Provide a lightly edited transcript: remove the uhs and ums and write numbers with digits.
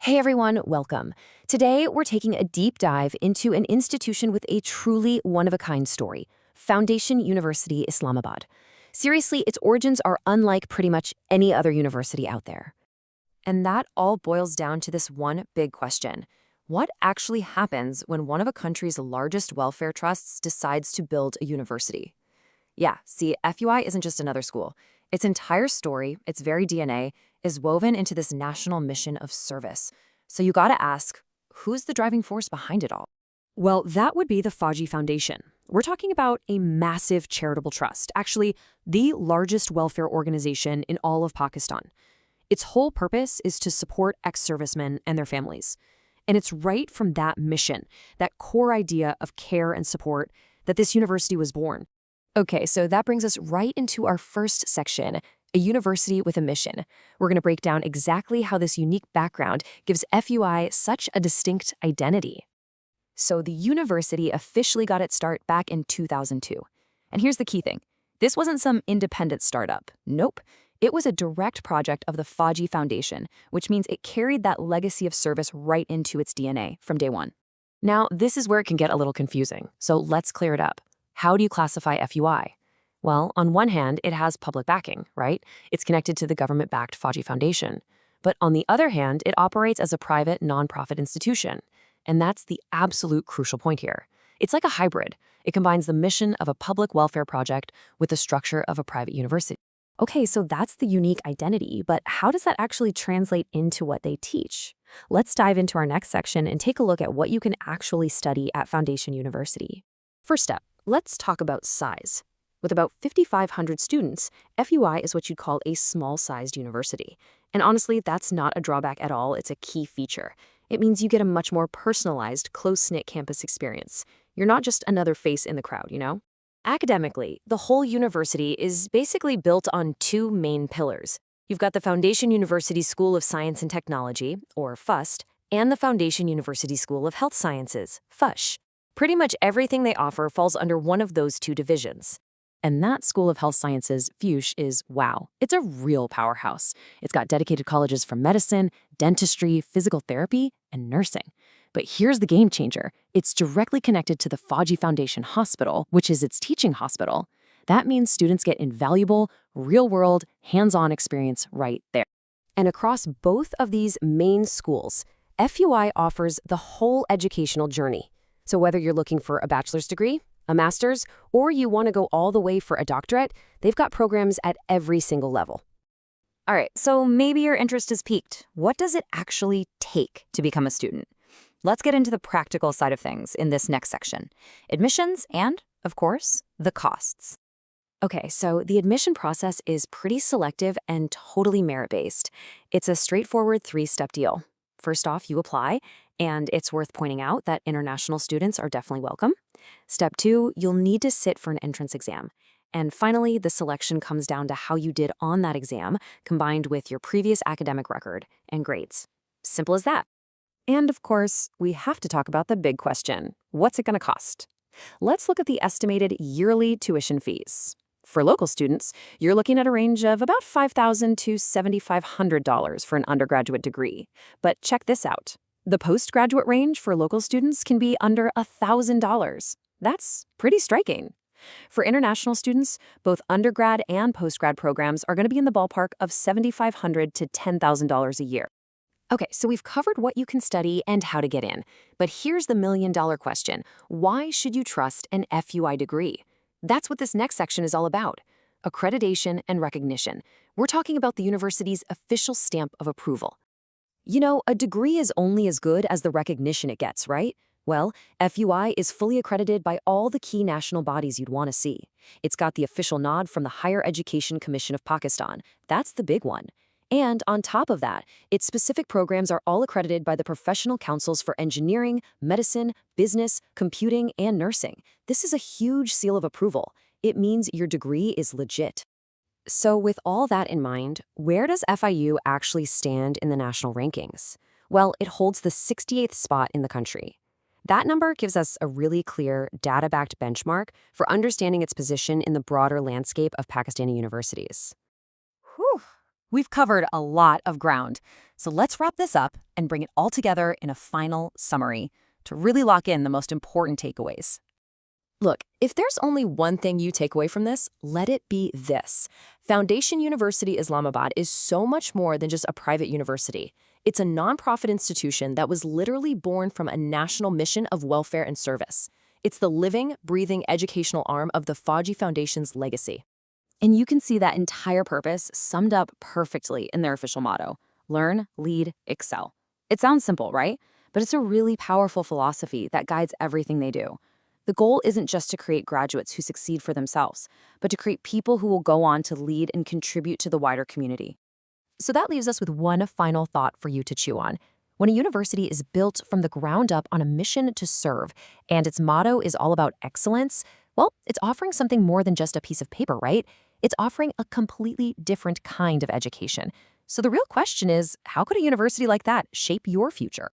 Hey everyone, welcome. Today we're taking a deep dive into an institution with a truly one-of-a-kind story, Foundation University Islamabad. Seriously, its origins are unlike pretty much any other university out there. And that all boils down to this one big question. What actually happens when one of a country's largest welfare trusts decides to build a university? Yeah, see, FUI isn't just another school. Its entire story, its very DNA, is woven into this national mission of service. So you gotta ask, who's the driving force behind it all? Well, that would be the Fauji Foundation. We're talking about a massive charitable trust, actually the largest welfare organization in all of Pakistan. Its whole purpose is to support ex-servicemen and their families. And it's right from that mission, that core idea of care and support, that this university was born. Okay, so that brings us right into our first section, a university with a mission. We're going to break down exactly how this unique background gives FUI such a distinct identity. So the university officially got its start back in 2002. And here's the key thing. This wasn't some independent startup. Nope. It was a direct project of the Fauji Foundation, which means it carried that legacy of service right into its DNA from day one. Now, this is where it can get a little confusing, so let's clear it up. How do you classify FUI? Well, on one hand, it has public backing, right? It's connected to the government-backed Fauji Foundation. But on the other hand, it operates as a private, nonprofit institution. And that's the absolute crucial point here. It's like a hybrid. It combines the mission of a public welfare project with the structure of a private university. Okay, so that's the unique identity, but how does that actually translate into what they teach? Let's dive into our next section and take a look at what you can actually study at Foundation University. First step, let's talk about size. With about 5,500 students, FUI is what you'd call a small-sized university. And honestly, that's not a drawback at all, it's a key feature. It means you get a much more personalized, close-knit campus experience. You're not just another face in the crowd, you know? Academically, the whole university is basically built on two main pillars. You've got the Foundation University School of Science and Technology, or FUST, and the Foundation University School of Health Sciences, FUSH. Pretty much everything they offer falls under one of those two divisions. And that School of Health Sciences, FUSH, is, wow, it's a real powerhouse. It's got dedicated colleges for medicine, dentistry, physical therapy, and nursing. But here's the game changer. It's directly connected to the Fauji Foundation Hospital, which is its teaching hospital. That means students get invaluable, real-world, hands-on experience right there. And across both of these main schools, FUI offers the whole educational journey. So whether you're looking for a bachelor's degree, a master's, or you want to go all the way for a doctorate, they've got programs at every single level. All right, so maybe your interest is piqued. What does it actually take to become a student? Let's get into the practical side of things in this next section. Admissions and, of course, the costs. Okay, so the admission process is pretty selective and totally merit-based. It's a straightforward three-step deal. First off, you apply, and it's worth pointing out that international students are definitely welcome. Step 2, you'll need to sit for an entrance exam. And finally, the selection comes down to how you did on that exam, combined with your previous academic record and grades. Simple as that. And of course, we have to talk about the big question. What's it going to cost? Let's look at the estimated yearly tuition fees. For local students, you're looking at a range of about $5,000 to $7,500 for an undergraduate degree. But check this out. The postgraduate range for local students can be under $1,000. That's pretty striking. For international students, both undergrad and postgrad programs are going to be in the ballpark of $7,500 to $10,000 a year. Okay, so we've covered what you can study and how to get in. But here's the million-dollar question. Why should you trust an FUI degree? That's what this next section is all about. Accreditation and recognition. We're talking about the university's official stamp of approval. You know, a degree is only as good as the recognition it gets, right? Well, FUI is fully accredited by all the key national bodies you'd want to see. It's got the official nod from the Higher Education Commission of Pakistan. That's the big one. And on top of that, its specific programs are all accredited by the professional councils for engineering, medicine, business, computing, and nursing. This is a huge seal of approval. It means your degree is legit. So with all that in mind, where does FIU actually stand in the national rankings? Well, it holds the 68th spot in the country. That number gives us a really clear, data-backed benchmark for understanding its position in the broader landscape of Pakistani universities. Whew. We've covered a lot of ground. So let's wrap this up and bring it all together in a final summary to really lock in the most important takeaways. Look, if there's only one thing you take away from this, let it be this. Foundation University Islamabad is so much more than just a private university. It's a nonprofit institution that was literally born from a national mission of welfare and service. It's the living, breathing educational arm of the Fauji Foundation's legacy. And you can see that entire purpose summed up perfectly in their official motto: learn, lead, excel. It sounds simple, right? But it's a really powerful philosophy that guides everything they do. The goal isn't just to create graduates who succeed for themselves, but to create people who will go on to lead and contribute to the wider community. So that leaves us with one final thought for you to chew on. When a university is built from the ground up on a mission to serve, and its motto is all about excellence, well, it's offering something more than just a piece of paper, right? It's offering a completely different kind of education. So the real question is, how could a university like that shape your future?